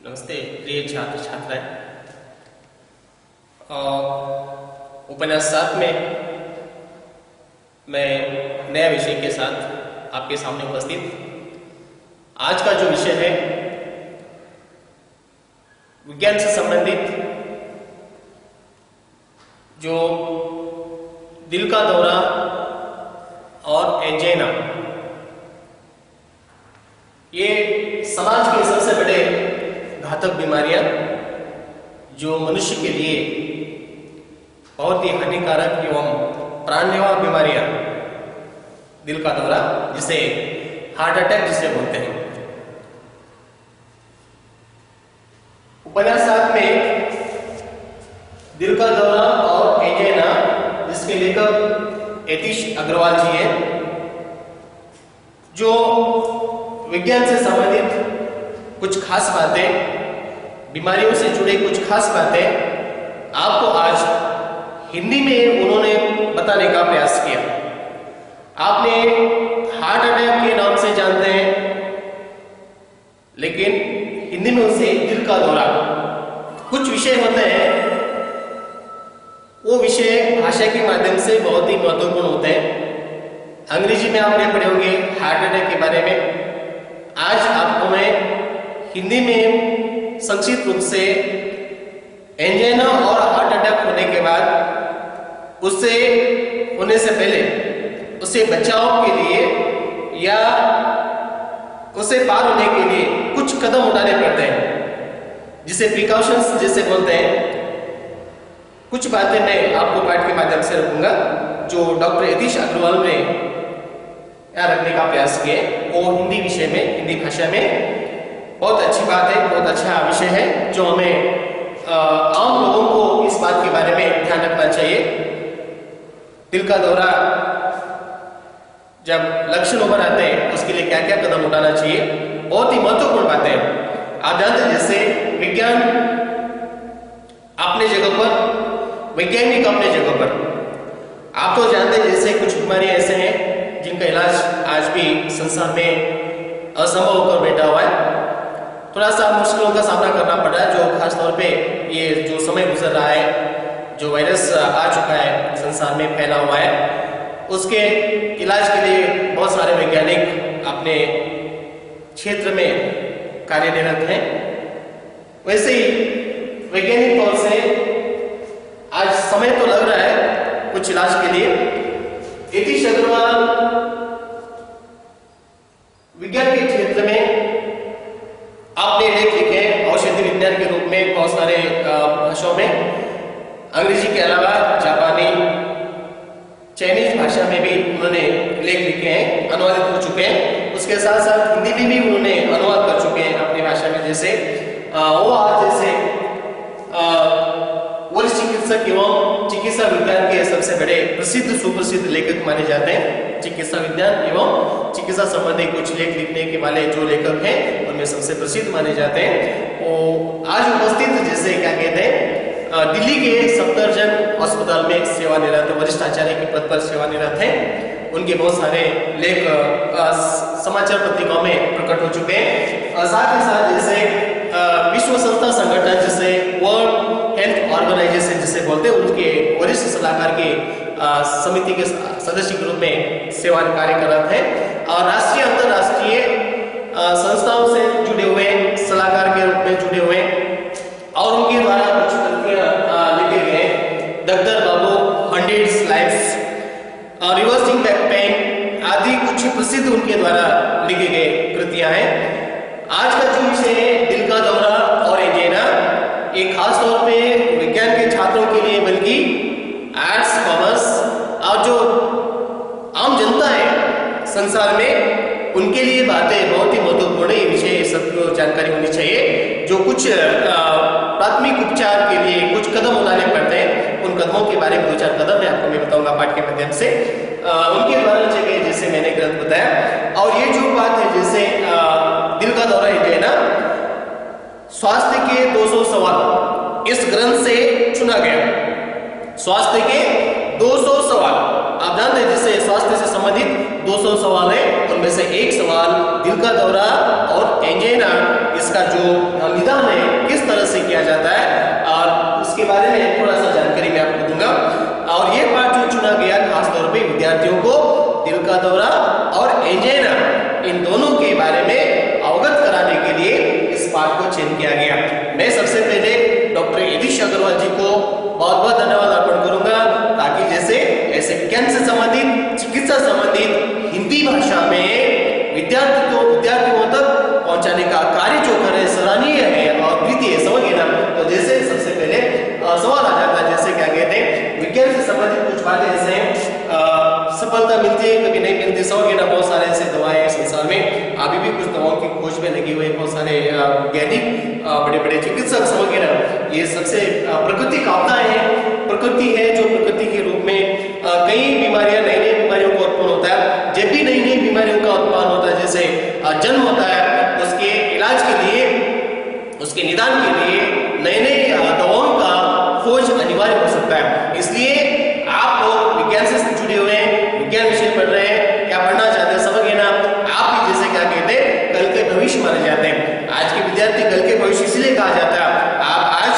नमस्ते प्रिय छात्र छात्राएं। उपन्यास 7 में मैं नया विषय के साथ आपके सामने उपस्थित। आज का जो विषय है विज्ञान से संबंधित जो दिल का दौरा और एंजाइना, ये समाज के सबसे बड़े घातक बीमारियां जो मनुष्य के लिए बहुत ही हानिकारक एवं प्राणलेवा बीमारियां, दिल का दौरा जिसे हार्ट अटैक जिसे बोलते हैं। उपन्यास 7 में दिल का दौरा और एंजाइना, जिसके लेखक यतीश अग्रवाल जी हैं, जो विज्ञान से संबंधित कुछ खास बातें, बीमारियों से जुड़े कुछ खास बातें आपको आज हिंदी में उन्होंने बताने का प्रयास किया। आपने हार्ट अटैक के नाम से जानते हैं, लेकिन हिंदी में उसे दिल का दौरा, कुछ विषय होते हैं वो विषय भाषा के माध्यम से बहुत ही महत्वपूर्ण होते हैं। अंग्रेजी में आपने पढ़े होंगे हार्ट अटैक के बारे में। आज आपको मैं हिंदी में संक्षिप्त रूप से एंजाइना और हार्ट अटैक होने के बाद, उससे होने से पहले, उससे बचाव के लिए या उसे पार होने के लिए कुछ कदम उठाने पड़ते हैं, जिसे प्रिकॉशंस जिसे बोलते हैं। कुछ बातें मैं आपको पाठ के माध्यम से रखूंगा जो डॉक्टर यतीश अग्रवाल ने यहाँ रखने का प्रयास किए। वो हिंदी विषय में, हिंदी भाषा में बहुत अच्छी बात है, बहुत अच्छा विषय है जो हमें आम लोगों को इस बात के बारे में ध्यान रखना चाहिए। दिल का दौरा जब लक्षण उभर आते हैं उसके लिए क्या क्या कदम उठाना चाहिए, बहुत ही महत्वपूर्ण बातें हैं। आप जानते हैं जैसे विज्ञान अपने जगह पर, वैज्ञानिक अपने जगह पर। आप तो जानते हैं जैसे कुछ बीमारियां ऐसे हैं जिनका इलाज आज भी संसार में असंभव होकर बैठा हुआ है। थोड़ा सा मुश्किलों का सामना करना पड़ रहा है, जो खास तौर पे ये जो समय गुजर रहा है, जो वायरस आ चुका है संसार में फैला हुआ है, उसके इलाज के लिए बहुत सारे वैज्ञानिक अपने क्षेत्र में कार्यरत हैं। वैसे ही वैज्ञानिक तौर से आज समय तो लग रहा है कुछ इलाज के लिए। यतीश अग्रवाल विज्ञान के क्षेत्र में आपने लेख लिखे औषधि विज्ञान के रूप में बहुत सारे भाषाओं में, अंग्रेजी के अलावा जापानी, चाइनीज भाषा में भी उन्होंने लेख लिखे हैं, अनुवादित हो चुके हैं। उसके साथ साथ हिंदी में भी उन्होंने अनुवाद कर चुके हैं अपनी भाषा में। जैसे वो आज जैसे वरिष्ठ चिकित्सक एवं चिकित्सा विज्ञान के सबसे बड़े प्रसिद्ध सुप्रसिद्ध लेखक माने जाते हैं। चिकित्सा विज्ञान एवं चिकित्सा संबंधी कुछ लेख लिखने के वाले जो लेखक हैं उनमें सबसे प्रसिद्ध माने जाते हैं। वो आज उपस्थित जैसे क्या कहते हैं, दिल्ली के सफदरजंग अस्पताल में सेवानिरत वरिष्ठ आचार्य के पद पर सेवानिरत हैं। उनके बहुत सारे लेख समाचार पत्रिकाओं में प्रकट हो चुके हैं। साथ ही साथ जैसे विश्व संस्था संगठन जैसे वर्ल्ड हेल्थ ऑर्गेनाइजेशन जिसे बोलते हैं, उनके वरिष्ठ सलाहकार के समिति के सदस्य के रूप में सेवा कार्यरत हैं और राष्ट्रीय अंतरराष्ट्रीय संस्थाओं से जुड़े हुए सलाहकार के रूप में जुड़े हुए और उनके द्वारा कुछ तथ्य लिखे गए। Doctor Babu hundreds lives, reversing back pain आदि कुछ प्रसिद्ध उनके द्वारा लिखे गए कृतियां हैं। आज का जो विषय है दिल का दौरा और एंजाइना, ये खास तौर पे विज्ञान के छात्रों के लिए, बल्कि आर्ट्स, कॉमर्स और जो आम जनता है संसार में, उनके लिए बातें बहुत ही महत्वपूर्ण है। ये विषय सबको जानकारी होनी चाहिए। जो कुछ प्राथमिक उपचार के लिए कुछ कदम उठाने पड़ते हैं, उन कदमों के बारे में 2-4 कदम मैं आपको बताऊंगा पाठ के माध्यम से। उनके द्वारा जगह जैसे मैंने ग्रंथ बताया। और ये जो बात है जैसे दिल का दौरा एंजाइना, स्वास्थ्य के 200 सवाल इस ग्रंथ से चुना गया। स्वास्थ्य के 200 सवाल, आप जानते हैं जैसे स्वास्थ्य से संबंधित 200 सवाल है, उनमें से एक सवाल दिल का दौरा और एंजाइना, इसका जो निदान है किस तरह से किया जाता है और उसके बारे में थोड़ा सा जानकारी मैं आपको दूंगा। और ये पाठ जो चुना गया खास तौर पे विद्यार्थियों को दिल का दौरा और एंजाइना इन दोनों के बारे में अवगत कराने के लिए इस पाठ को चयन किया गया। मैं सबसे पहले डॉक्टर यतीश अग्रवाल जी को बहुत बहुत धन्यवाद अर्पण करूंगा, ताकि जैसे ऐसे विज्ञान से संबंधित, चिकित्सा संबंधित हिंदी भाषा में विद्यार्थियों तक पहुंचाने का कार्य जो कर रहे सराहनीय है और प्रीति है, समझिए ना। तो जैसे सबसे पहले सवाल आ जाता है, जैसे क्या कहते हैं विज्ञान से संबंधित कुछ बातें ऐसे सफलता मिलती है, कभी नहीं मिलती, समझिए ना। बहुत सारे ऐसे दवाएं संसार में अभी भी कुछ दवाओं की खोज में लगी हुई है, बहुत सारे वैज्ञानिक बड़े बड़े चिकित्सक, समझिए ना। ये सबसे प्राकृतिक आपदाएं है, प्रकृति है जो प्रकृति के रूप में कई बीमारियां, नई नई बीमारियों को उत्पन्न होता है। जब भी नई नई बीमारियों का उत्पन्न होता है, जैसे जन्म होता है, उसके इलाज के लिए, उसके निदान के लिए नई नई दवाओं का खोज अनिवार्य हो सकता है। इसलिए आप लोग विज्ञान से जुड़े हुए हैं, विज्ञान विषय पढ़ रहे हैं, क्या पढ़ना चाहते हैं, समझिए ना। आप भी जैसे क्या कहते हैं कल के भविष्य माने जाते हैं। आज के विद्यार्थी कल के भविष्य इसलिए कहा जाता है। आप आज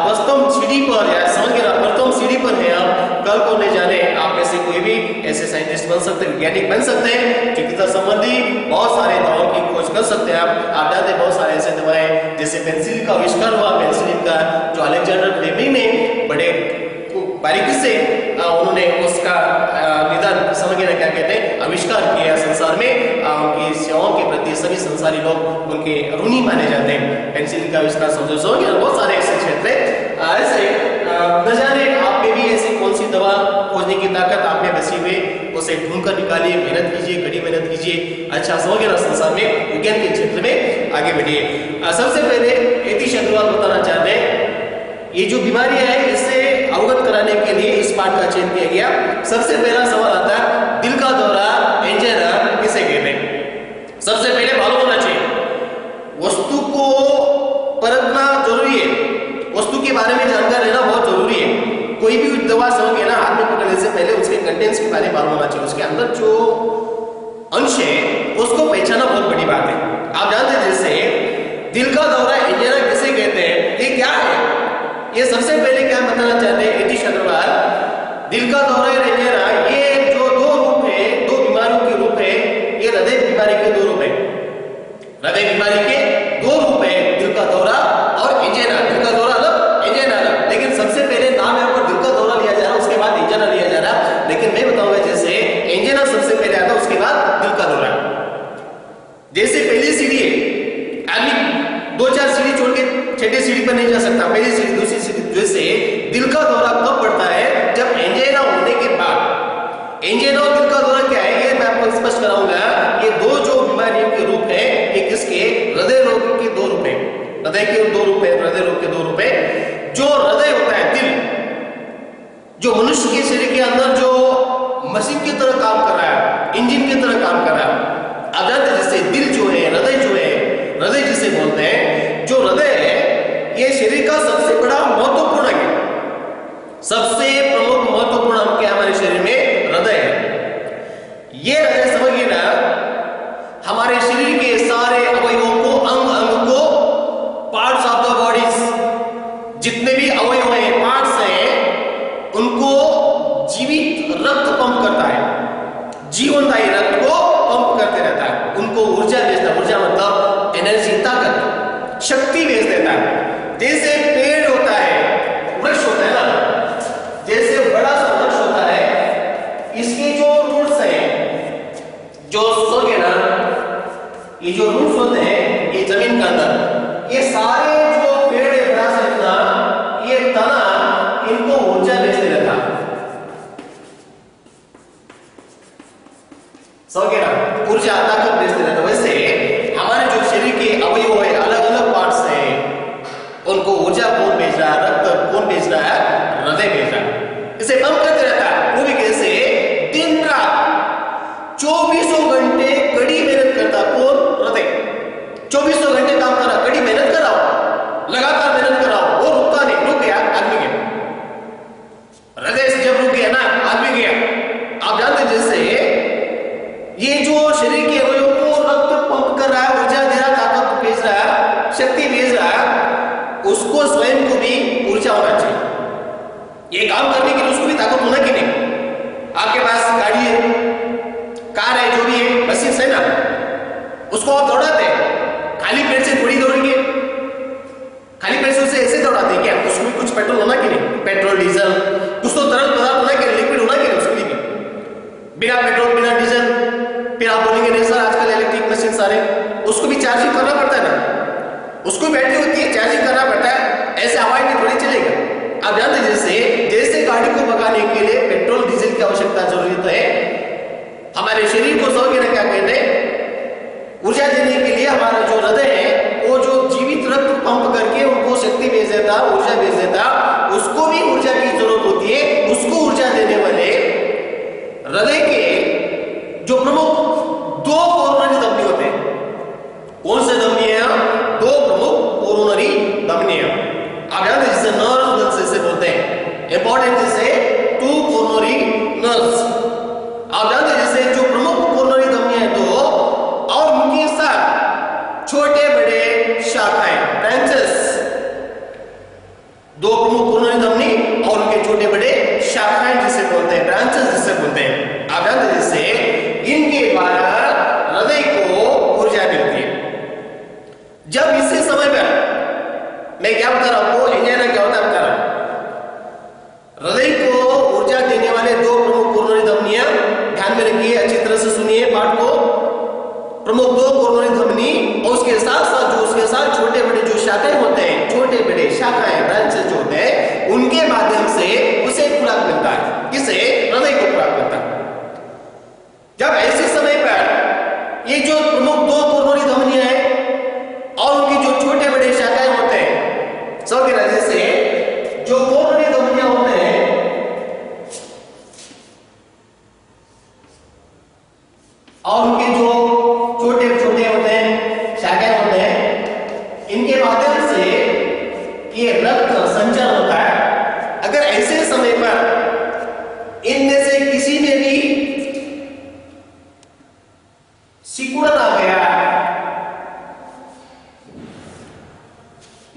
प्रथम सीढ़ी पर, या समझिए ना प्रथम सीढ़ी पर है, आप कल को नहीं जाने आप में से कोई भी ऐसे साइंटिस्ट बन सकते हैं, वैज्ञानिक बन सकते हैं, चिकित्सा संबंधी बहुत सारे दवाओं की खोज कर सकते हैं। आप जानते हैं बहुत सारे ऐसे दवाएं, जैसे पेंसिलिन का आविष्कार हुआ, पेंसिलिन का जो अलेक्जेंडर फ्लेमिंग ने बड़े बारीकी से उन्होंने उसका निदान, समझिए ना क्या कहते हैं, आविष्कार किया। संसार में उनकी सेवाओं के प्रति सभी संसारी लोग उनके ऋणी माने जाते हैं। पेंसिलिन का आविष्कार समझो, बहुत सारे ऐसे क्षेत्र हैं। ऐसे न जाने आप में भी ऐसी कौन सी दवा खोजने की ताकत आप में बसी हुई, उसे ढूंढ कर निकालिए, मेहनत कीजिए, कड़ी मेहनत कीजिए। अच्छा, समझिए ना, संसार में विज्ञान के क्षेत्र में आगे बढ़िए। सबसे पहले यतीश अग्रवाल बताना चाहते हैं, ये जो बीमारियां है इससे अवगत कराने के लिए इस पाठ का चयन किया गया। सबसे पहला सवाल आता है, दिल का दौरा, एंजाइना किसे कहते हैं? सबसे पहले मालूम होना चाहिए, वस्तु को परखना जरूरी है, वस्तु के बारे में जानकारी लेना बहुत जरूरी है। कोई भी दवा समझिए ना, हाथ में पकड़ने से पहले उसके कंटेंट्स के बारे में मालूम होना चाहिए, उसके अंदर जो अंश है उसको पहचाना बहुत बड़ी बात है। आप जानते हैं जैसे दिल का दौरा, एंजाइना किसे कहते हैं, ये क्या है? ये सबसे पहले क्या बताना चाहते हैं यतीश अग्रवाल, दिल का दौरा और एंजाइना ये जो दो रूप है, दो बीमारियों के रूप है, ये हृदय बीमारी के दो रूप है। हृदय बीमारी के दो रूप है, दिल का दौरा और एंजाइना। दिल का दौरा अलग, एंजाइना अलग, लेकिन सबसे पहले नाम यहाँ पर दिल का दौरा लिया जा रहा है, उसके बाद एंजाइना लिया जा रहा है। लेकिन मैं बताऊंगा जैसे एंजाइना सबसे पहले आता है, उसके बाद दिल का दौरा। जैसे पहली सीढ़ी है, आदमी 2-4 सीढ़ी छोड़ के छठी सीढ़ी पर नहीं जा सकता, पहली सीढ़ी, दूसरी सीढ़ी। जैसे दिल का दौरा कब पड़ता है, जब एंजाइना होने के बाद। एंजाइना और दिल का दौरा क्या है, ये मैं आपको स्पष्ट कराऊंगा। ये दो जो बीमारियों के रूप है, ये किसके, हृदय रोग के दो रूप है। हृदय के दो रूप है, हृदय रोग के दो रूप है। जो हृदय होता है, दिल, जो मनुष्य के शरीर के अंदर जो मशीन की तरह काम कर रहा है, इंजन की तरह काम कर रहा है। आप जानते हैं जैसे दिल जो है, हृदय जो है, हृदय जिसे बोलते हैं, जो हृदय है ये शरीर का सबसे बड़ा महत्वपूर्ण है, सबसे प्रमुख महत्वपूर्ण अंग क्या हमारे शरीर में, हृदय है। ये हृदय समझिए ना, हमारे शरीर के सारे अवयवों को, अंग को, पार्ट्स ऑफ द बॉडीज, जितने भी अवयव हैं, पार्ट्स हैं, उनको जीवित रक्त पंप करता है, जीवनदायी रक्त को पंप करते रहता है, उनको ऊर्जा भेजता है। ऊर्जा मतलब एनर्जी, ताकत, शक्ति भेज देता है। जैसे पेड़ होता है, वृक्ष होता है ना, जैसे बड़ा सा वृक्ष होता है, इसके जो रूट्स हैं, जो सोगे ना, ये जो रूट्स होते हैं, ये जमीन के अंदर, ये सारे जो पेड़ है बड़ा सा इतना, ये तना इनको ऊर्जा भेजते रहता है, समझे ना, ऊर्जा, ताकत भेजते रहता है। वैसे हमारे जो शरीर के अवयव है, अलग अलग पार्ट्स हैं, उनको ऊर्जा शक्ति भेज रहा उसको स्वयं को भी ऊर्जा होना चाहिए। ये काम करने के लिए उसको भी ताकत होना कि नहीं? आपके पास गाड़ी है, कार है, जो भी है, मशीन है ना, उसको आप दौड़ाते हैं, खाली पेट से थोड़ी दौड़ेंगे, खाली पेट से उसे ऐसे दौड़ाते हैं क्या? उसमें कुछ पेट्रोल होना कि नहीं? पेट्रोल डीजल कुछ तो तरल पदार्थ होना कि लिक्विड होना कि नहीं? उसके लिए बिना पेट्रोल बिना डीजल, फिर आप बोलेंगे नहीं सर आजकल इलेक्ट्रिक मशीन सारे, उसको भी चार्जिंग करना पड़ता है ना, उसको बैटरी होती है, चार्जिंग करना पड़ता है, ऐसे हवाई में थोड़ी चलेगा। आप जानते हैं जैसे गाड़ी को भगाने के लिए पेट्रोल डीजल की आवश्यकता जरूरत है, हमारे शरीर को सौ क्या कहते हैं, ऊर्जा देने के लिए हमारा जो हृदय है वो जो जीवित रक्त पंप करके उनको शक्ति भेज देता, ऊर्जा भेज देता, उसको भी ऊर्जा की जरूरत होती है। उसको ऊर्जा देने वाले हृदय के जो प्रमुख दो कोरोनरी धमनी होते हैं, कौन से धमनी है? दो प्रमुख कोरोनरी धमनी है। आप जानते हैं जिसे नर्व्स से बोलते हैं, इंपॉर्टेंट जिसे टू कोरोनरी नर्व्स। आप जानते हैं जैसे जो प्रमुख कोरोनरी धमनी है दो, और उनके साथ छोटे बड़े शाखाएं ब्रांचेस, दो प्रमुख कोरोनरी धमनी और उनके छोटे बड़े शाखाएं जिसे बोलते हैं, ब्रांचेस जिसे बोलते हैं। आप जानते हैं जैसे इनके द्वारा हृदय को ऊर्जा मिलती है। जब इसी समय पर मैं क्या बता रहा हूं आपको, इंजन क्या होता है बता रहा हूं। हृदय को ऊर्जा देने वाले दो प्रमुख कोरोनरी धमनियां, ध्यान में रखिए, अच्छी तरह से सुनिए पाठ को। प्रमुख दो कोरोनरी धमनी और उसके साथ साथ जो उसके साथ छोटे बड़े जो शाखाएं होते हैं, छोटे बड़े शाखाएं ब्रांचेस जो होते हैं, उनके माध्यम से उसे खुराक मिलता है। किसे? हृदय को खुराक मिलता है। जब ऐसे समय पर ये जो प्रमुख दो कोरोनरी धमनियां हैं और उनकी जो छोटे बड़े शाखाएं होते हैं, सब की वजह से जो कोरोनरी धमनियां होते हैं और उनके जो छोटे छोटे होते हैं शाखाएं होते हैं, इनके माध्यम से ये रक्त संचार होता है। अगर ऐसे समय पर इनमें से किसी में भी सिकुड़न आ गया,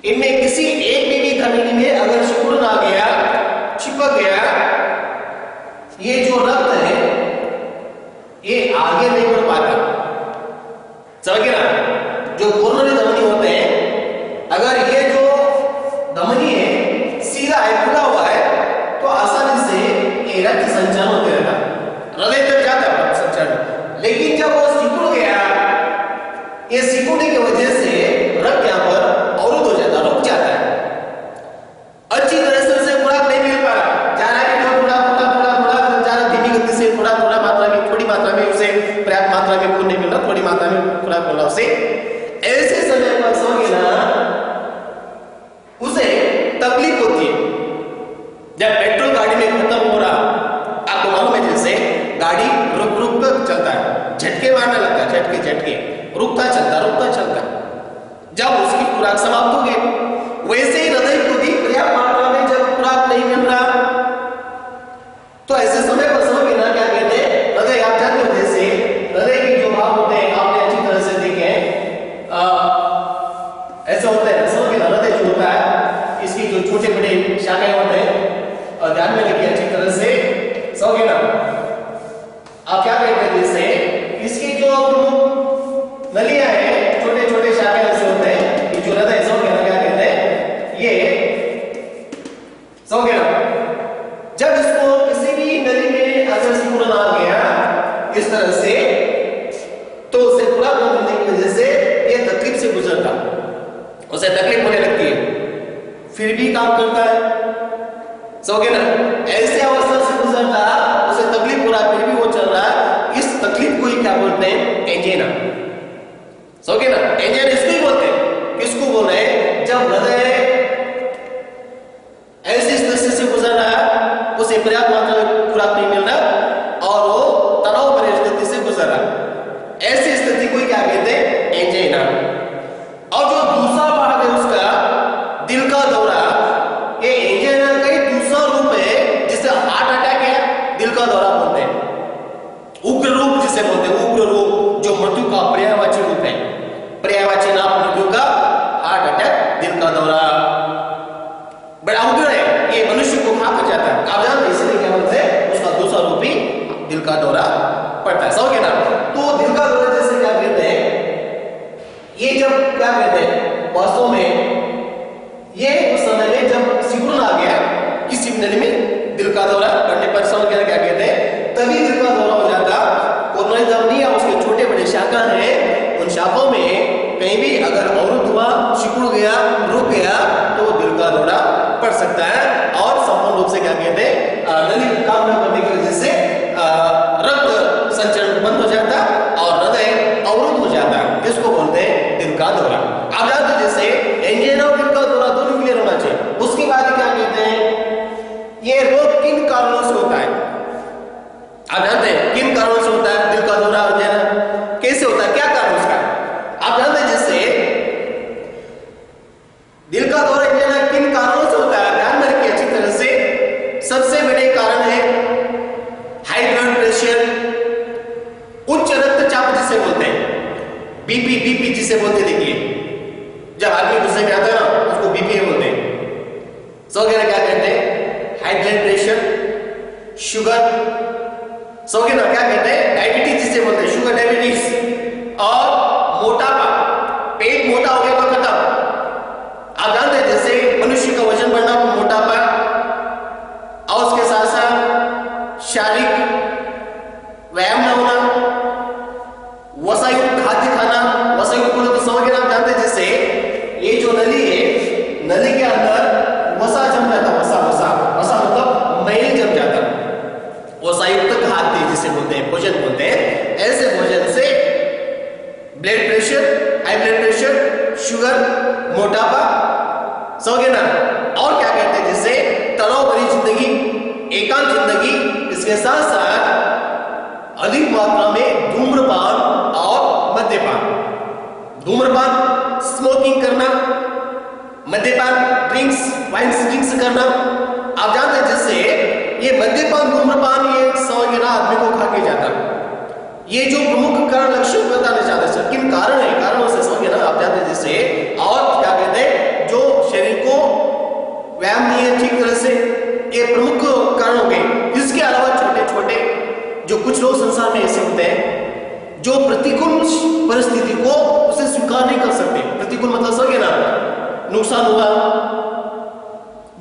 इनमें किसी एक में भी धमनी में अगर सिकुड़न आ गया, चिपक गया, ये जो रक्त है ये आगे नहीं बढ़ पाता। समझ ना? जो कोरोनरी धमनी होते हैं, अगर ये जो धमनी है सीधा है, खुला हुआ है, तो आसानी से ये रक्त संचार होते रहता, हृदय तक जाता है रक्त संचार। लेकिन जब वो सिकुड़ गया, ये सिकुड़ने की वजह से रक्त यहां पर अवरुद्ध हो जाता, रुक जाता है, अच्छी तरह से उसे खुराक नहीं मिल पा रहा, जा रहा है थोड़ा थोड़ा थोड़ा थोड़ा जा रहा, धीमी गति से थोड़ा थोड़ा मात्रा में, थोड़ी मात्रा में उसे पर्याप्त मात्रा में खून नहीं मिल रहा, थोड़ी मात्रा में खुराक मिल रहा उसे। ऐसे समय पर समझिए ना, उसे तकलीफ होती है। जब पेट्रोल गाड़ी में खत्म हो रहा, आपको मालूम है जैसे गाड़ी रुक रुक कर चलता है, झटके मारने लगता है, झटके झटके, रुकता चलता। जब उसकी खुराक समाप्त हो गई, वैसे ही हृदय को भी पर्याप्त मात्रा में जब खुराक नहीं मिल रहा, तो ऐसे समय पर समझ ना क्या कहते हैं, हृदय, आप जानते हो जैसे हृदय के जो भाव होते हैं, आपने अच्छी तरह से देखे ऐसे होते हैं, समझ ना, हृदय जो होता है इसकी जो छोटे बड़े शाखाएं होते हैं, और ध्यान में रखिए अच्छी तरह से, समझ ना आप क्या कहते हैं, जैसे इसकी जो नलियां हैं, छोटे छोटे शाखाएं ऐसे होते हैं, ये जो हृदय समझ ना क्या कहते हैं, ये समझ ना, जब इसको किसी भी नली में अगर सिकुड़न आ गया इस तरह से, तो उसे खुराक न मिलने की वजह से ये तकलीफ से गुजरता, उसे तकलीफ होने लगती है, फिर भी काम करता है, समझे ना, ऐसे अवस्था से गुजरता, उसे तकलीफ हो रहा, फिर भी वो चल रहा, इस तकलीफ को ही क्या बोलते हैं? एंजाइना। समझे ना, एंजाइना इसको ही बोलते हैं। किसको बोल रहे हैं? जब हृदय ऐसी स्थिति से गुजर रहा है, उसे पर्याप्त मात्रा में खुराक नहीं मिल रहा और वो तनाव भरी स्थिति से गुजर रहा है, ऐसी स्थिति को क्या कहते हैं? एंजाइना। और जो दूसरा भाग है उसका दिल का दौरा, ये एंजाइना का ही दूसरा रूप है, जिसे हार्ट अटैक है, दिल का दौरा बोलते हैं, उग्र रूप जिसे बोलते हैं, उग्र रूप जो मृत्यु का पर्यायवाची रूप है, पर्यायवाची नाम मृत्यु का का दौरा बड़ा उग्र है, ये मनुष्य को खा कर जाता है। आप जानते हैं इसलिए क्या बोलते हैं, उसका दूसरा रूप ही दिल का दौरा पड़ता है। समझ गए ना? तो दिल का दौरा जैसे क्या कहते हैं, ये जब क्या कहते हैं वास्तव में ये उस समय में जब सिकुड़न आ गया किसी नली में दिल का दौरा पड़ने पर, समझ गया क्या कहते हैं, तभी दिल का दौरा हो जाता। और नहीं या उसके छोटे बड़े शाखा हैं, उन शाखाओं में कहीं भी अगर अवरुद्ध हुआ, सिकुड़ गया, रुक गया तो दिल का दौरा पड़ सकता है। और संपूर्ण रूप से क्या कहते हैं, नली काम न करने की वजह से रक्त संचरण बंद हो जाता और हृदय अवरुद्ध हो जाता, जिसको बोलते हैं दिल का दौरा। आप जानते हैं जैसे एंजाइना और दिल का दौरा दोनों क्लियर होना चाहिए। उसके बाद क्या कहते हैं, ये रोग किन कारणों से होता है? आप जानते हैं किन कारणों से होता है दिल का दौरा, एंजाइना कैसे होता है, क्या कारण उसका? आप जानते हैं जैसे दिल का दौरा एंजाइना किन कारणों से होता है, ध्यान में रखिए अच्छी तरह से। सबसे बड़े कारण है हाई ब्लड प्रेशर, उच्च रक्तचाप जिसे बोलते हैं, बीपी जिसे बोलते हैं। देखिए जब आदमी गुस्से में आता है ना, उसको बीपी बोलते हैं। सो क्या कहते हैं, हाई ब्लड प्रेशर, शुगर, सो क्या कहते हैं, डायबिटीज जिसे बोलते हैं, शुगर डायबिटीज, और मोटापा, पेट मोटा हो गया तो खत्म। आप जानते हैं जैसे मनुष्य का वजन बढ़ना, मोटापा, और उसके साथ साथ शारीरिक व्यायाम न होना, वसायुक्त खाद्य खाना, वसायुक्त बोले तो समझ गए आप जानते हैं जैसे ये जो नली है, नली के अंदर वसा जम जाता, वसा मतलब मैल जम जाता, वसायुक्त खाद्य जिसे बोलते हैं, भोजन बोलते हैं। ऐसे भोजन से blood pressure, high blood pressure, sugar, मोटापा, समझ गए ना? और क्या कहते हैं जैसे तनाव भरी जिंदगी, एकांत जिंदगी, इसके साथ साथ अधिक मात्रा में धूम्रपान और मद्यपान, धूम्रपान स्मोकिंग करना, मद्यपान ड्रिंक्स, वाइन ड्रिंक्स करना। आप जानते हैं जैसे ये मद्यपान, धूम्रपान, ये समझ गए ना आदमी को खा के जाता। ये जो प्रमुख कारण लक्ष्य बताने चाहते हैं सर, किन कारण है, कारणों से समझ गए ना आप जानते हैं जैसे। और क्या कहते हैं, जो शरीर को व्यायाम नहीं है ठीक तरह से, ये प्रमुख कारण हो गए। इसके अलावा छोटे छोटे जो कुछ लोग संसार में ऐसे होते हैं जो प्रतिकूल परिस्थिति को उसे स्वीकार नहीं कर सकते। प्रतिकूल मतलब समझे ना, नुकसान हुआ,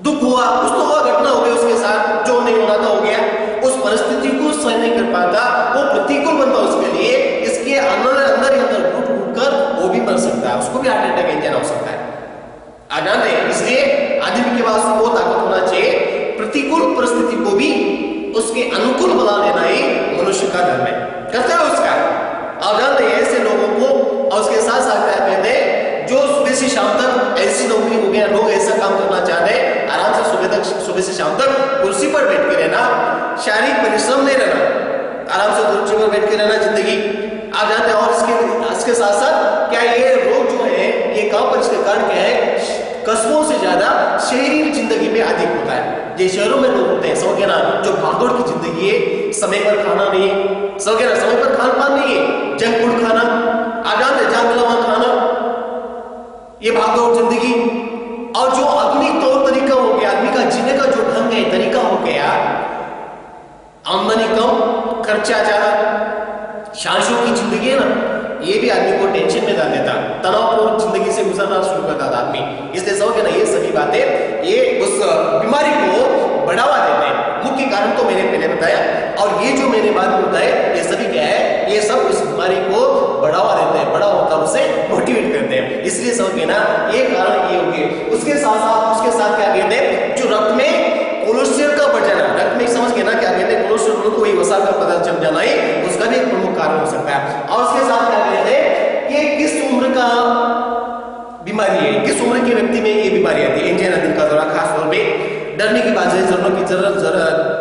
दुख हुआ, कुछ तो हुआ, घटना हो गई उसके साथ, जो नहीं होना था हो गया, उस परिस्थिति को सहन नहीं कर पाता, वो प्रतिकूल बनता उसके लिए, इसके अंदर ही अंदर घुट कर वो भी मर सकता है, उसको भी हार्ट अटैक, एंजाइना हो सकता है। आप जानते हैं इसलिए आदमी के पास वो ताकत होना चाहिए, प्रतिकूल परिस्थिति को भी उसके अनुकूल बना लेना ही मनुष्य का धर्म है, कर्तव्य उसका। आप जानते हैं ऐसे लोगों को, और उसके साथ साथ क्या कहते हैं, जो सुबह से शाम तक ऐसी नौकरी हो गया, लोग ऐसा काम करना चाहते हैं, आराम से सुबह से शाम तक कुर्सी पर बैठ के रहना, शारीरिक परिश्रम नहीं रहना, आराम से कुर्सी पर बैठ के रहना जिंदगी। आप जानते हैं, और इसके साथ साथ क्या ये रोग जो है, ये कहां पर, इसके कारण क्या है, कस्बों से ज्यादा शहरी जिंदगी में अधिक होता है। ये शहरों में लोग होते हैं, समझ गए ना, जो भागदौड़ की जिंदगी है, समय पर खाना नहीं है, समझ गए ना, समय पर खान पान नहीं है, जंक फूड खाना, आप जानते हैं जांगलवा खाना, ये भागदौड़ जिंदगी। और जो आधुनिक तौर तरीका हो गया, आदमी का जीने का जो ढंग है, तरीका हो गया, आमदनी कम, खर्चा ज्यादा, शांशों की जिंदगी है ना, ये भी आदमी को टेंशन में डाल देता, तनावपूर्ण जिंदगी से गुजरना शुरू करता था आदमी। इसलिए समझ ना, ये सभी बातें ये उस बीमारी को बढ़ावा देते हैं। मुख्य कारण तो मैंने पहले बताया, और ये जो मैंने बात बताया, ये सभी क्या है, ये सब इस बीमारी को बढ़ावा देते हैं, बड़ा होता है, उसे मोटिवेट करते हैं। इसलिए समझ ना, ये कारण ये हो गए। उसके साथ क्या कहते हैं, जो रक्त में कोलेस्ट्रॉल का बढ़ जाना, रक्त में समझ गए ना क्या कहते हैं, कोलेस्ट्रॉल को वसा का पदार्थ जम जाना ही उसका भी एक प्रमुख कारण हो सकता है। और उसके साथ क्या कहते हैं, ये किस उम्र का बीमारी है, किस उम्र के व्यक्ति में ये बीमारी आती है, एंजाइना दिल का दौरा, खास तौर पे डरने की बात है,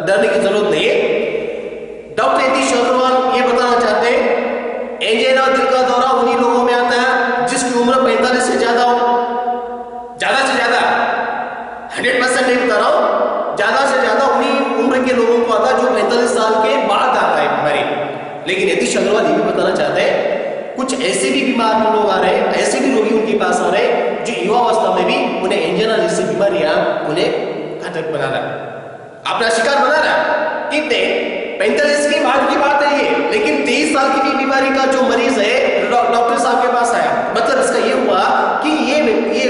डरने की जरूरत नहीं है। डॉक्टर यतीश अग्रवाल ये बताना चाहते हैं, एंजाइना दिल का दौरा उन्हीं लोगों में आता है जिसकी उम्र 45 से ज्यादा हो, ज्यादा से ज्यादा, 100% नहीं बता रहा हूं, ज्यादा से ज्यादा उन्हीं उम्र के लोगों को आता है जो 45 साल के बाद आता है बीमारी। लेकिन यतीश अग्रवाल ये भी बताना चाहते हैं, कुछ ऐसे भी बीमार लोग आ रहे हैं, ऐसे भी रोगी उनके पास आ रहे हैं जो युवावस्था में भी बीमारी का जो मरीज है डॉक्टर साहब के पास आया, मतलब इसका ये हुआ कि ये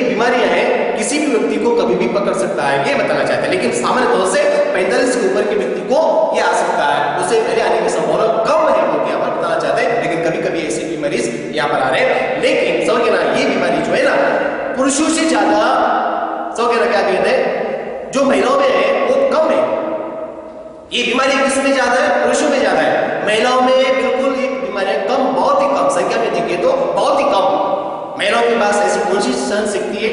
बीमारियां हैं, किसी भी व्यक्ति को कभी भी पकड़ सकता है, ये बताना चाहते हैं। लेकिन सामान्य तौर से 45 के ऊपर के व्यक्ति को ये आ सकता है, उसे पहले आने की संभावना कम है, वो यहाँ पर बताना चाहते हैं। लेकिन कभी कभी ऐसे भी मरीज यहाँ पर आ रहे हैं। लेकिन समझिए ना, ये बीमारी जो है ना पुरुषों से ज्यादा, समझिए ना क्या कहते हैं, जो महिलाओं में है वो कम है। ये बीमारी किसमें ज्यादा है? पुरुषों में ज्यादा है। महिलाओं में बिल्कुल ये बीमारियां कम, बहुत ही कम संख्या में देखें तो बहुत ही कम। महिलाओं के पास ऐसी कौन सी सहन शक्ति है,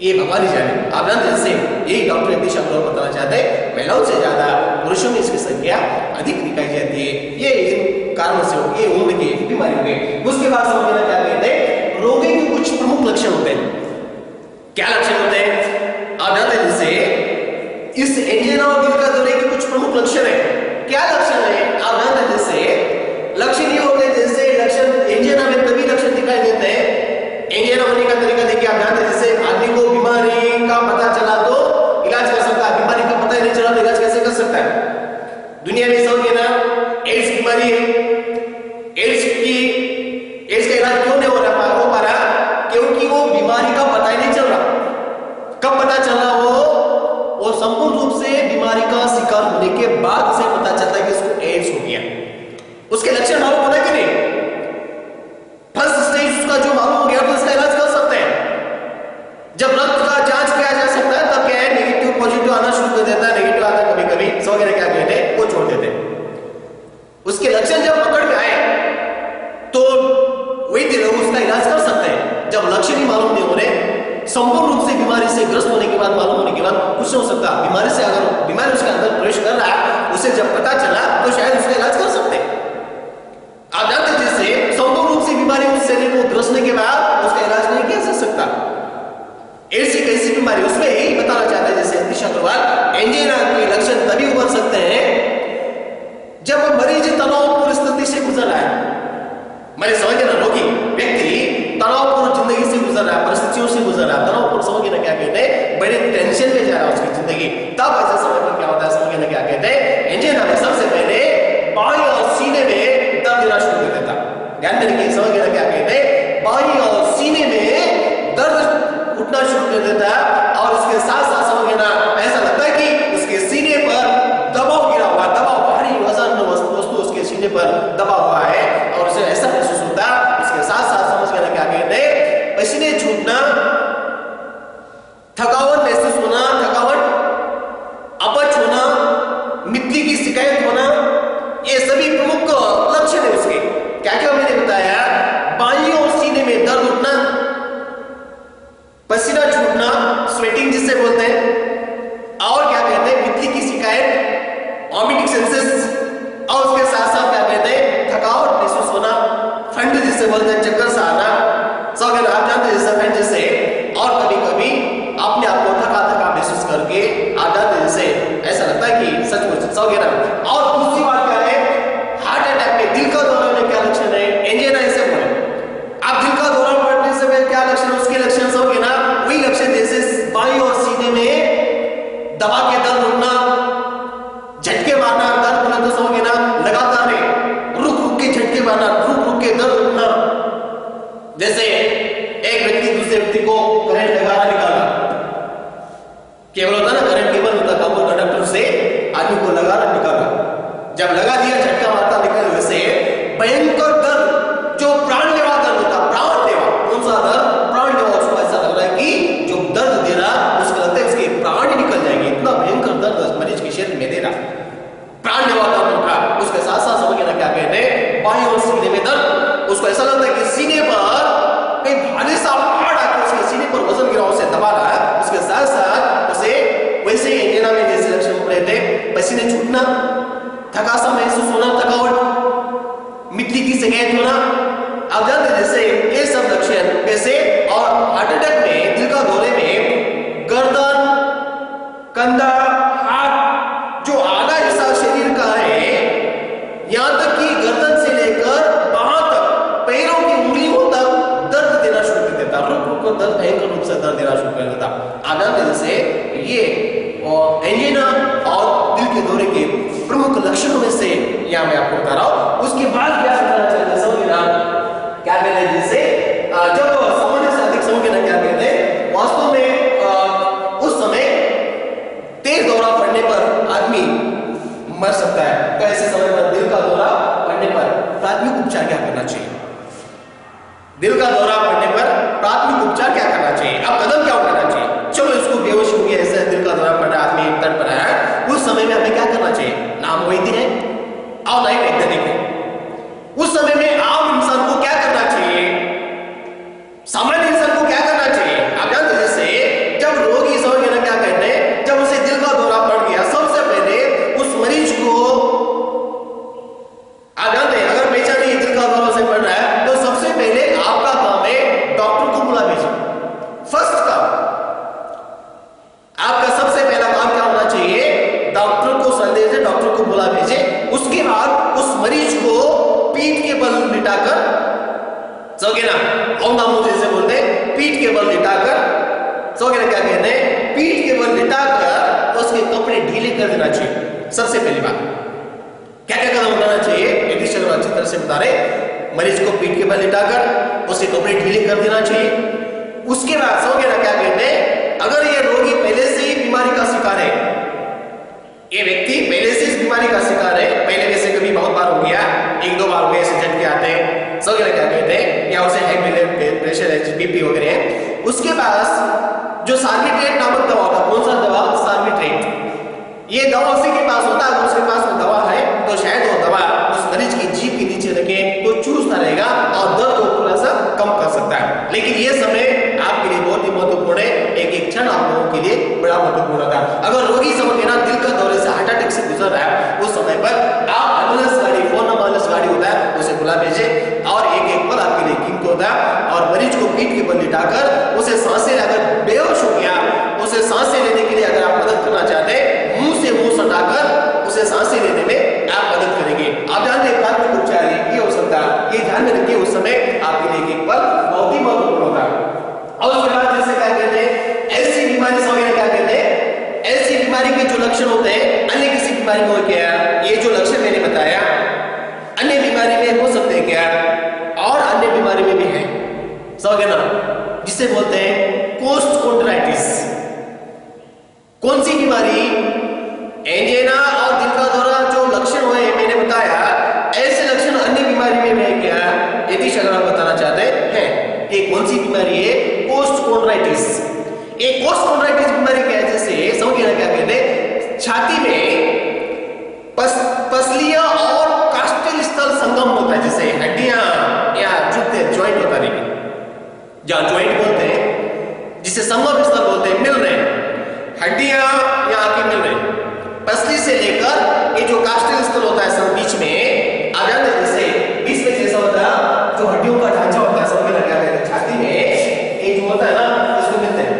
ये भगवान ही जाने। आप जानते हैं, यही डॉक्टर नीतीश अग्रवाल बताना चाहते हैं, महिलाओं से ज्यादा पुरुषों में इसकी संख्या अधिक दिखाई जाती है। ये इन कारणों से होगी, ये उम्र की बीमारी हो गई। उसके बाद समझना क्या कहते हैं, रोगी के कुछ प्रमुख लक्षण होते हैं। क्या लक्षण होते हैं? आप जानते हैं, जैसे इस एंजिना और दिल का दौरे के कुछ प्रमुख लक्षण है। क्या लक्षण है? आप जानते हैं, जैसे लक्षण ये होते हैं, जैसे लक्षण एंजिना में तभी लक्षण दिखाई देते हैं। एंजिना होने का तरीका देखिए, आप जानते हैं, जैसे आदमी को बीमारी का पता चला तो इलाज कर सकता है, बीमारी का पता ही नहीं चला तो इलाज कैसे कर सकता है? दुनिया में समझिए ना, एड्स बीमारी है, एड्स का इलाज क्यों नहीं हो पा रहा? क्योंकि वो बीमारी का पता ही नहीं चल रहा। कब पता चला? वो संपूर्ण रूप से बीमारी का शिकार होने के बाद से पता चलता है कि उसको एड्स हो गया। उसके लक्षण मालूम होना कि नहीं? फर्स्ट स्टेज उसका जो मालूम हो गया तो उसका इलाज कर सकते हैं। जब रक्त का जांच किया जा सकता है तब क्या है, नेगेटिव पॉजिटिव आना शुरू कर देता है, नेगेटिव आता है कभी कभी, वगैरह क्या कहते हैं, वो छोड़ देते हैं। उसके लक्षण जब पकड़ में आए तो वही लोग उसका इलाज कर सकते हैं। जब लक्षण ही मालूम नहीं हो रहे, संपूर्ण रूप से बीमारी से ग्रस्त होने के बाद, मालूम होने के बाद कुछ नहीं हो सकता। बीमारी से अगर बीमारी उसके अंदर प्रवेश कर रहा है, उसे जब पता चला तो शायद उसका इलाज कर सकते हैं। आप जानते हैं, जैसे संपूर्ण रूप से बीमारी उस शरीर को ग्रसने के बाद उसका इलाज नहीं किया जा सकता। एड्स एक ऐसी बीमारी, उसमें यही बताना चाहता है जैसे नीतीश अग्रवाल, एंजिना के लक्षण तभी उभर सकते हैं जब मरीज तनावपूर्ण स्थिति से गुजर रहा है। मैंने समझे ना, रोगी व्यक्ति तनावपूर्ण जिंदगी से गुजर रहा है, परिस्थितियों से गुजर रहा है, तनावपूर्ण, समझिए ना क्या कहते हैं, बड़े टेंशन में जा रहा है उसकी जिंदगी। तब ऐसे समय पर क्या होता है, समझिए ना क्या कहते हैं, एंजिना में सबसे पहले बाईं और सीने में दर्द देना शुरू कर देता। ध्यान देने, समझिए ना क्या कहते हैं, बाईं और सीने में दर्द उठना शुरू कर देता है। और उसके साथ साथ समझिए ना, ऐसा लगता है कि उसके सीने पर दबाव गिरा हुआ, दबाव, भारी वजन वस्तु उसके सीने पर दबा हुआ है और उसे ऐसा महसूस होता है। उसके साथ साथ समझिए ना क्या कहते हैं, पसीने छूटना, थकावट महसूस होना, अपच होना, मिट्टी की शिकायत होना, ये सभी प्रमुख लक्षण है उसके। क्या क्या मैंने बताया, बाईं और सीने में दर्द उठना, पसीना छूटना, स्वेटिंग जिसे बोलते हैं, और क्या कहते हैं, मिट्टी की शिकायत, वॉमिटिंग सेंसेस, और उसके साथ साथ क्या कहते हैं, थकावट महसूस होना, ठंड जिसे बोलते हैं, चक्कर सा आना, सब आप जानते हैं जैसे ठंड जैसे, और कभी कभी अपने आप को थका थका महसूस करके आप जानते जैसे ऐसा लगता है कि सचमुच सब गिरा। और दूसरी बात क्या है, हार्ट अटैक में दिल का दौरा में क्या लक्षण है, एंजिना इसे बोले। आप दिल का दौरा पड़ने से क्या लक्षण, उसके लक्षण सब गिरा, वही लक्षण जैसे बाईं और सीने में दबा के दर्द उठना, झटके मारना, दर्द बोले तो समझ ना, लगातार नहीं, रुक रुक के झटके मारना, रुक रुक के दर्द उठना। जैसे एक व्यक्ति दूसरे व्यक्ति को करंट लगाना निकाला, केवल होता ना करंट केबल होता, कब कंडक्टर से आदमी को लगाना निकाला, जब लगा दिया झटका मारता निकल, वैसे भयंकर दर्द जो प्राणलेवा दर्द होता, प्राणलेवा, कौन सा दर्द, प्राणलेवा, उसको ऐसा लग रहा है कि जो दर्द दे रहा उसको लगता है इसके प्राण निकल जाएंगे, इतना भयंकर दर्द मरीज के शरीर में दे रहा, प्राणलेवा दर्द उठा। उसके साथ साथ समझ ना क्या कहते हैं, बाईं और सीने में दर्द, उसको ऐसा लगता है कि सीने पर कहीं भारी सा पहाड़ आकर उसके सीने पर वजन गिरा, उसे दबा रहा है। उसके साथ साथ उसे वैसे ही एंजिना में जैसे लक्षण उभरे थे, पसीने छूटना, थकासा महसूस होना, थकावट, मिट्टी की शिकायत होना, आप जानते जैसे ये सब लक्षण कैसे। और हार्ट अटैक में, दिल का दौरे में गर्दन, कंधा, हाथ, जो आधा हिस्सा शरीर का है, यहां तक कि गर्दन से लेकर बाहों तक, पैरों की उंगलियों तक दर्द देना शुरू कर देता, रुक रुक कर दर्द, भयंकर रूप से दर्द देना शुरू कर देता। आधा जैसे ये एंजिना और दिल के दौरे के प्रमुख लक्षणों में से यहां मैं आपको बता रहा हूं। उसके बाद क्या करना चाहिए, चाहिए, अब कदम क्या उठाना चाहिए। चलो इसको बेहोश हो गया, ऐसा दिल का दौरा पड़ा, आदमी तट पर आया, उस समय में हमें क्या करना चाहिए। ना हम वैद्य है और ना ही वैज्ञानिक है। उस समय में आम इंसान को क्या करना चाहिए, सामान्य इंसान को क्या करना चाहिए। आप जानते हैं जैसे जब रोगी समझ ना क्या कहते हैं, जब उसे दिल का दौरा पड़ गया, सबसे पहले उस मरीज को आप जानते हैं अगर पहचान नहीं दिल का दौरा से पड़ रहा है तो सबसे पहले आपका काम है डॉक्टर को बुला भेजें। फर्स्ट काम आपका सबसे पहला काम क्या होना चाहिए, डॉक्टर को संदेश है, डॉक्टर को बुला भेजे। उसके बाद उस मरीज को पीठ के बल लिटाकर, समझे ना, औंधा मुंह जैसे बोलते हैं, पीठ के बल लिटाकर, समझे ना क्या कहते हैं, पीठ के बल लिटाकर उसके कपड़े ढीले कर देना चाहिए। सबसे पहली बात क्या क्या कदम उठाना चाहिए, नीतीश अग्रवाल अच्छी तरह से बता रहे। मरीज को पीठ के बल लिटाकर उसके कपड़े ढीले कर देना चाहिए। उसके बाद समझे ना क्या कहते हैं, अगर ये रोगी पहले से ही बीमारी का शिकार है, ये व्यक्ति पहले से इस बीमारी का शिकार है, पहले वैसे कभी बहुत बार हो गया, एक दो बार हो गया, ऐसे झटके आते हैं, समझ क्या कहते हैं, या उसे हाई ब्लड प्रेशर है, बीपी वगैरह है। उसके पास जो सार्बिट्रेट नामक दवा होता है, कौन सा दवा, सार्बिट्रेट, ये दवा उसी के पास होता है, उसके पास वो दवा है तो शायद वो दवा उस मरीज की जीभ के नीचे रखे तो चूसता रहेगा और दर्द को थोड़ा सा कम कर सकता है। लेकिन ये समय आपके लिए बहुत ही महत्वपूर्ण है, एक एक क्षण आप लोगों के लिए बड़ा महत्वपूर्ण था। अगर रोगी समझ ना दिल का दौरे से हार्ट अटैक से गुजर रहा है, उस समय पर आप एम्बुलेंस गाड़ी, फोन एम्बुलेंस गाड़ी होता है, उसे बुला भेजे और एक एक पल आपके लिए कीमती होता है। और मरीज को पीठ के बल लिटाकर उसे सांसें, अगर बेहोश हो गया उसे सांसें लेने के लिए अगर आप मदद करना चाहते हैं, मुंह से मुंह सटाकर उसे सांसें लेने में आप मदद करेंगे। आप जानते हैं प्राथमिक उपचार ये हो सकता है, ये ध्यान में रखिए, उस समय आपके लिए एक पल बहुत ही महत्वपूर्ण होता है। और उसके बाद जैसे क्या कहते हैं, ऐसी बीमारी समझ क्या कहते हैं, ऐसी बीमारी के जो लक्षण होते हैं, अन्य किसी बीमारी में हो क्या, ये जो लक्षण मैंने बताया अन्य बीमारी में हो सकते हैं क्या, और अन्य बीमारी में भी है, समझ ना, जिसे बोलते हैं कोस्टोकॉन्ड्राइटिस। कौन सी बीमारी, एंजिना और दिल का दौरा जो लक्षण हुए मैंने बताया, ऐसे लक्षण अन्य बीमारी में है क्या, यदि अगर आप बताना चाहते हैं। एक कौन सी बीमारी है, कोस्टोकॉन्ड्राइटिस। एक कोस्टोकॉन्ड्राइटिस बीमारी क्या है, जैसे समझिए ना क्या कहते हैं, छाती में पसलियां और कास्टेल स्थल संगम होता है, जैसे हड्डियां या जूते जॉइंट होता है, जहां जॉइंट बोलते हैं, जिसे संगम स्थल बोलते हैं, मिल रहे हैं हड्डियां यहाँ की मिल रही, पसली से लेकर ये जो कास्टेल स्थल होता है सब बीच में आ जाते, जैसे बीच में जैसा होता है जो हड्डियों का ढांचा होता है, समझ लगा कहते हैं, छाती में ये जो होता है ना, इसको मिलते हैं।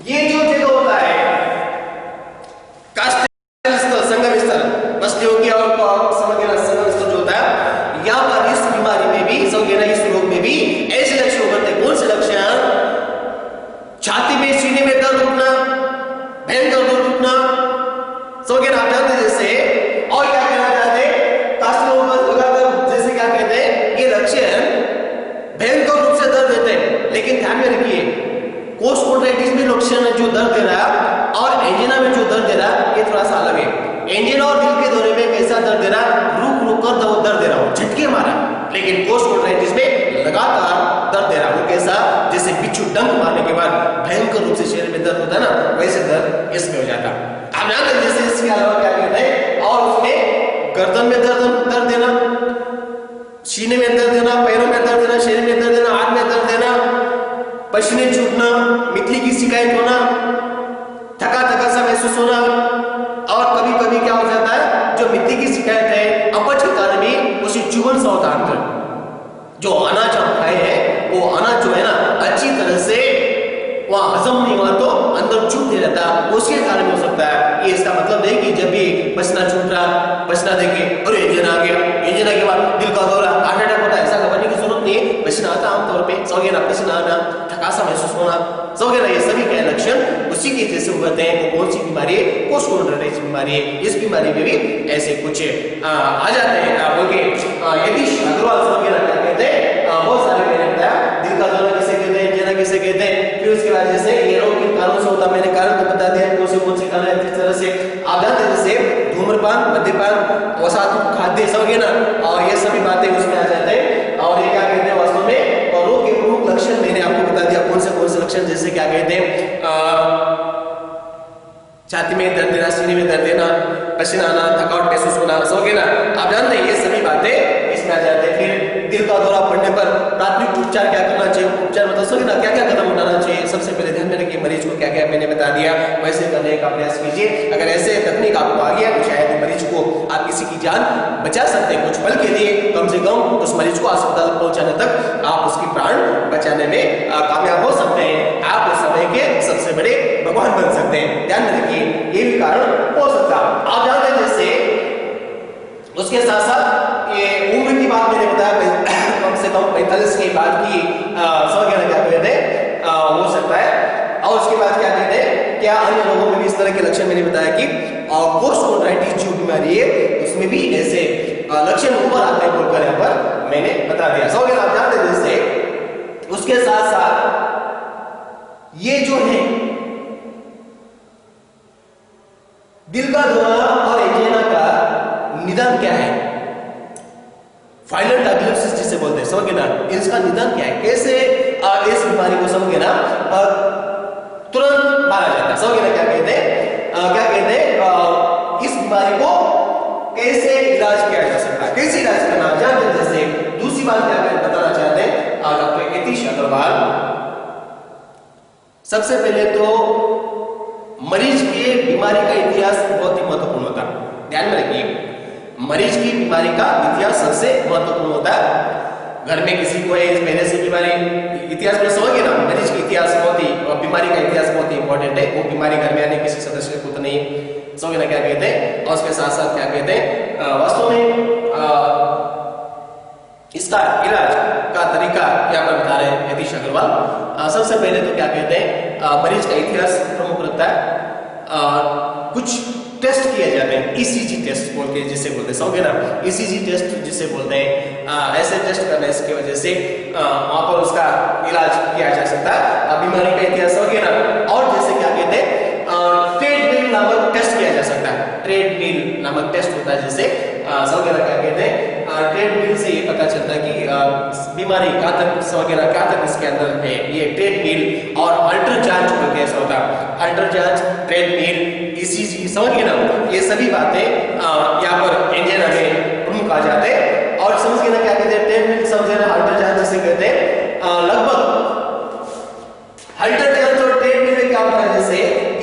ये जो जगह होता है कास्टेल स्थल, संगम स्थल, पसलियों की और समझ संगम स्थल जो होता है, यहाँ पर इस बीमारी में भी समझ इस रोग में भी ऐसे लक्षण होते हैं। कौन से लक्षण, छाती में, सीने में दर्द उठना, भयंकर दर्द उठना, समझ आप जानते जैसे, और क्या कहना चाहते हैं, कास्टेल लगाकर जैसे क्या कहते हैं, ये लक्षण भयंकर रूप से दर्द देते हैं। लेकिन ध्यान में रखिए, कोस्टोकॉन्ड्राइटिस में लक्षण जो दर्द दे रहा है और एंजिना में जो दर्द दे रहा है ये थोड़ा सा अलग है। एंजिना और दिल के दौरे में कैसा दर्द दे रहा है, रुक रुक कर दर्द दे रहा हो, झटके मारा, लेकिन कोस्टोकॉन्ड्राइटिस में लगातार दर्द दे रहा है, वो कैसा, जैसे बिच्छू डंक मारने के बाद भयंकर रूप से शरीर में दर्द होता है ना, वैसे दर्द इसमें हो जाता है। आप जानते हैं जैसे इसके अलावा क्या कहते हैं, और उसमें गर्दन में दर्द देना, सीने में दर्द देना, पैरों में दर्द देना, शरीर में दर्द देना, हाथ में दर्द देना, पसीने छूटना, मितली की शिकायत होना, थका थका सा महसूस होना, और कभी कभी क्या हो जाता है, जो मितली की शिकायत है अपच के कारण भी उसे चुभन सा होता है अंदर, जो अनाज हम खाए हैं वो अनाज जो है ना अच्छी तरह से वहां हजम नहीं हुआ तो अंदर चुभ रहता, उसके कारण हो सकता है। ये इसका मतलब नहीं कि जब भी पसीना छूट रहा, पसीना देखे और इंजन आ गया, इंजन के बाद दिल का दौरा, हार्ट अटैक होता है, ऐसा घबराने की जरूरत नहीं है। पसीना आता आमतौर पर, समझे ना, पसीना आना, थकासा महसूस होना, समझे ना, ये सभी के लक्षण उसी के जैसे उभरते हैं। वो कौन सी बीमारी है, कोस्टोकॉन्ड्राइटिस बीमारी है। इस बीमारी में भी ऐसे कुछ आ जाते हैं, यदि अग्रवाल समझे ना क्या कहते हैं, बहुत सारे मैंने बताया, दिल का दौरा किसे कहते हैं, एंजिना किसे कहते हैं, फिर उसके बाद जैसे ये रोग किन कारणों से होता है, मैंने कारण तो बता दिया है, कौन से कारण है, किस तरह से आप जानते हैं, जैसे धूम्रपान, मद्यपान, वसातु खाद्य, समझे ना, और ये सभी बातें उसमें आ जाते हैं। और ये क्या कहते हैं वास्तव में, और रोग के प्रमुख लक्षण मैंने आपको छाती में दर्द देना, सीने में दर्द देना, पसीना आना, थकावट महसूस होना, समझे ना? आप जानते हैं ये सभी बातें इसमें आ जाते हैं। फिर दिल का दौरा पड़ने पर प्राथमिक उपचार क्या करना चाहिए, उपचार मतलब समझे ना, क्या क्या कदम उठाना चाहिए। सबसे पहले ध्यान में रखिए मरीज को क्या क्या मैंने बता दिया वैसे करने का प्रयास कीजिए। अगर ऐसे तकनीक आपको आ गया तो शायद मरीज को आप किसी की जान बचा सकते हैं। कुछ पल के लिए कम से कम उस मरीज को अस्पताल पहुंचाने तक आप उसकी प्राण बचाने में कामयाब हो सकते हैं। आप उस समय के सबसे बड़े भगवान बन सकते हैं। ध्यान में रखिए ये भी कारण हो सकता है। आप जानते हैं जैसे उसके साथ साथ ये उम्र की बात मैंने बताया कम से कम 45 के बाद की समझ क्या कहते हैं हो सकता है। और उसके बाद क्या कहते हैं, क्या अन्य लोगों में भी इस तरह के लक्षण मैंने बताया कि कोर्सकोंड्राइटिस जो बीमारी है उसमें भी ऐसे लक्षण ऊपर आते हैं बोलकर यहाँ पर मैंने बता दिया। समझ आप जानते हैं जैसे उसके साथ साथ ये जो है दिल का दौरा और एंजिना का निदान क्या है, वायलेंट एपिलेप्सिस जिसे बोलते हैं, समझ ना, इसका निदान क्या है, कैसे इस बीमारी को समझ ना तुरंत मारा जाता है। समझ ना क्या कहते हैं, क्या कहते हैं इस बीमारी को कैसे इलाज किया जा सकता है, कैसे इलाज करना जानते। जैसे दूसरी बात क्या बताना चाहते हैं डॉक्टर यतीश अग्रवाल, सबसे पहले तो मरीज के बीमारी का इतिहास बहुत ही महत्वपूर्ण होता है। ध्यान में रखिए मरीज की बीमारी का इतिहास सबसे महत्वपूर्ण होता है। घर में किसी को पहले से बीमारी इतिहास में समझिए ना, मरीज की इतिहास बहुत ही बीमारी का इतिहास बहुत ही इंपॉर्टेंट है। वो बीमारी घर में आने किसी सदस्य को तो नहीं समझ ना क्या कहते हैं। और उसके साथ साथ क्या कहते हैं वास्तव में इसका इलाज का तरीका यहाँ पर बता रहे हैं यतीश अग्रवाल। सबसे पहले तो क्या कहते हैं मरीज का इतिहास प्रमुख रखता है। कुछ टेस्ट किए जाते हैं, ईसीजी टेस्ट बोल के जिसे बोलते हैं, समझे ना, ईसीजी टेस्ट जिसे बोलते हैं। ऐसे टेस्ट करने की वजह से वहां पर उसका इलाज किया जा सकता है, बीमारी का इतिहास समझे ना। और जैसे क्या कहते हैं ट्रेडमिल नामक टेस्ट किया जा सकता है। ट्रेडमिल नामक टेस्ट होता है जिसे समझे ना क्या कहते हैं ट्रेडमिल से ये पता चलता है कि बीमारी कहाँ तक समझे क्या तक इसके अंदर है। ये ट्रेडमिल और अल्ट्रा जांच बोलते हैं, ऐसा होता है अल्ट्रा जांच, ट्रेडमिल, ईसीजी, समझिए ना, ये सभी बातें यहाँ पर एंजिना में प्रमुख आ जाते हैं। और समझिए ना क्या कहते हैं ट्रेडमिल, समझिए ना अल्ट्रा जांच जिसे कहते हैं लगभग अल्ट्रा जांच और ट्रेडमिल में क्या होता है जैसे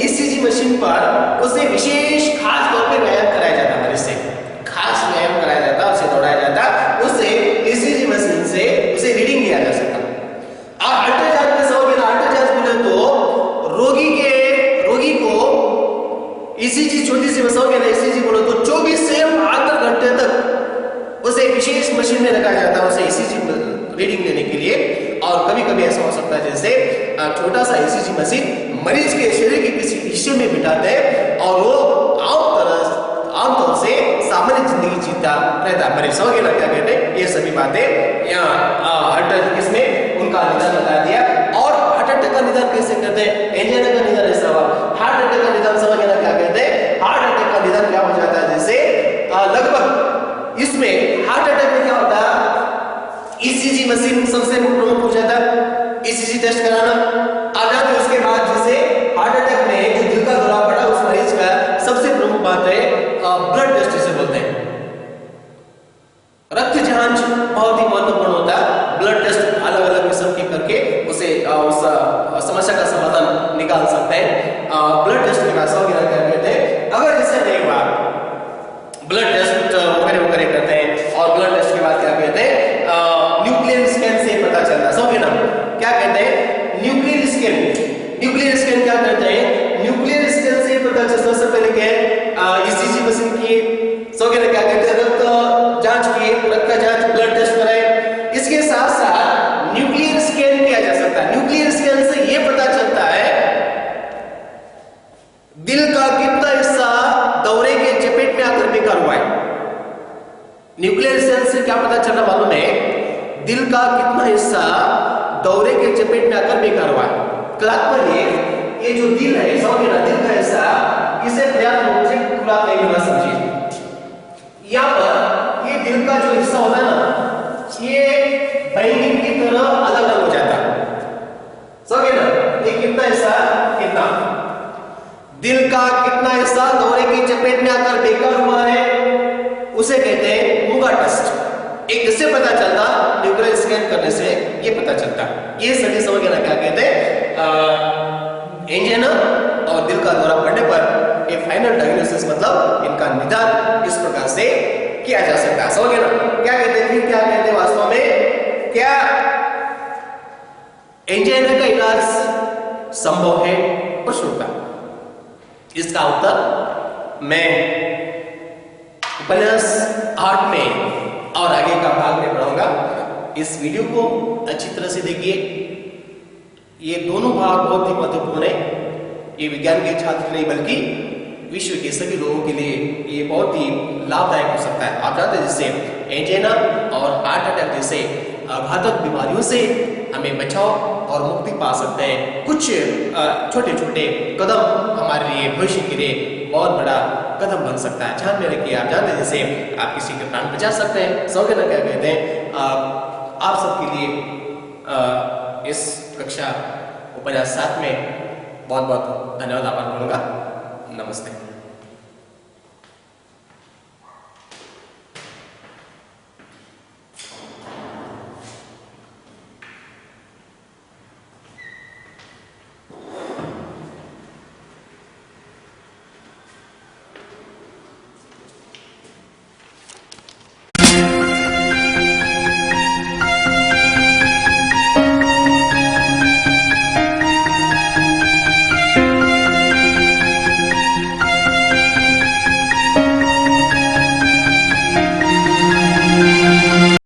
ईसीजी मशीन पर उसे विशेष खास तौर पे व्यायाम कराया जाता है, मरीज से खास व्यायाम कराया जाता है, उसे दौड़ाया जाता है, उससे ईसीजी मशीन से उसे रीडिंग लिया जा सकता है। और अल्ट्रा जांच में समझिए ना अल्ट्रा जांच बोले तो रोगी को ईसीजी छोटी सी बसाओगे ना, ईसीजी बोलो तो 24 से 72 घंटे तक उसे विशेष मशीन में रखा जाता है उसे ईसीजी रीडिंग लेने के लिए। और कभी कभी ऐसा हो सकता है जैसे छोटा सा ईसीजी मशीन मरीज के शरीर के किसी हिस्से में बिठाते हैं और वो आमतौर से सामान्य जिंदगी जीता रहता है मरीज, समझ ना क्या कहते हैं। ये सभी बातें यहाँ इसमें उनका निदान बता दिया। और हार्ट अटैक का निदान कैसे करते हैं, एंजिना का निदान ऐसा हुआ, हार्ट अटैक का निदान समझ ना क्या कहते हैं। हार्ट अटैक का निदान क्या हो जाता है जैसे लगभग इसमें हार्ट अटैक में क्या होता है ईसीजी मशीन सबसे प्रमुख हो जाता है, ईसीजी टेस्ट कराना आ जाते। उसके बाद जैसे हार्ट अटैक में जो दिल का दौरा पड़ा उस मरीज का सबसे प्रमुख बात है ब्लड टेस्ट जिसे बोलते हैं। रक्त जांच बहुत ही महत्वपूर्ण होता है। ब्लड टेस्ट अलग अलग किस्म के करके उसे उस समस्या का समाधान निकाल सकते हैं। ब्लड टेस्ट में क्या कहते हैं, अगर इससे नहीं हुआ ब्लड टेस्ट वगैरह करते हैं। और ब्लड टेस्ट के बाद क्या कहते हैं न्यूक्लियर स्कैन से पता चलता है, समझे ना क्या कहते हैं न्यूक्लियर स्कैन। न्यूक्लियर स्कैन क्या करते हैं, न्यूक्लियर स्कैन से पता चलता सबसे पहले क्या है ईसीजी मशीन की समझे ना क्या कहते हैं रक्त जांच की, रक्त का जांच, ब्लड टेस्ट कराए। इसके साथ साथ न्यूक्लियर स्कैन किया जा सकता है। न्यूक्लियर स्कैन से यह पता चलता है दिल का कितना हिस्सा दौरे के चपेट में आकर बेकार हुआ है। न्यूक्लियर स्कैन से क्या पता चलना मालूम है, दिल का कितना हिस्सा दौरे के चपेट में आकर बेकार हुआ है। तात्पर्य ये जो दिल है समझिए ना, दिल का हिस्सा इसे पर्याप्त रूप से खुला नहीं मिला, समझिए यहाँ पर ये दिल का जो हिस्सा होता है ना ये बैंगन की तरह अलग अलग हो जाता है, समझे ना। ये कितना हिस्सा, कितना दिल का कितना पेट में आकर बेकार हुआ है उसे कहते हैं मुगा टेस्ट। एक इससे पता चलता, न्यूक्लियर स्कैन करने से ये पता चलता। ये सभी समझ गए ना क्या कहते हैं, एंजाइना और दिल का दौरा पड़ने पर एक फाइनल डायग्नोसिस मतलब इनका निदान इस प्रकार से किया जा सकता है। समझ गए ना क्या कहते हैं, फिर क्या कहते हैं वास्तव में, क्या एंजाइना का इलाज संभव है? प्रश्न उठा। इसका उत्तर मैं उपन्यास 8 में और आगे का भाग में पढ़ाऊंगा। इस वीडियो को अच्छी तरह से देखिए, ये दोनों भाग बहुत ही महत्वपूर्ण है। ये विज्ञान के छात्र नहीं बल्कि विश्व के सभी लोगों के लिए ये बहुत ही लाभदायक हो सकता है। आप जानते हैं जिससे एंजाइना और हार्ट अटैक जैसे घातक बीमारियों से हमें बचाव और मुक्ति पा सकते हैं। कुछ छोटे छोटे कदम हमारे लिए भविष्य के लिए बहुत बड़ा कदम बन सकता है। ध्यान में रखिए, आप जानते हैं जैसे आप किसी के प्राण बचा सकते हैं। समझ ना क्या कहते हैं, आप सबके लिए इस कक्षा उपन्यास 7 में बहुत बहुत धन्यवाद आभार करूंगा। नमस्ते।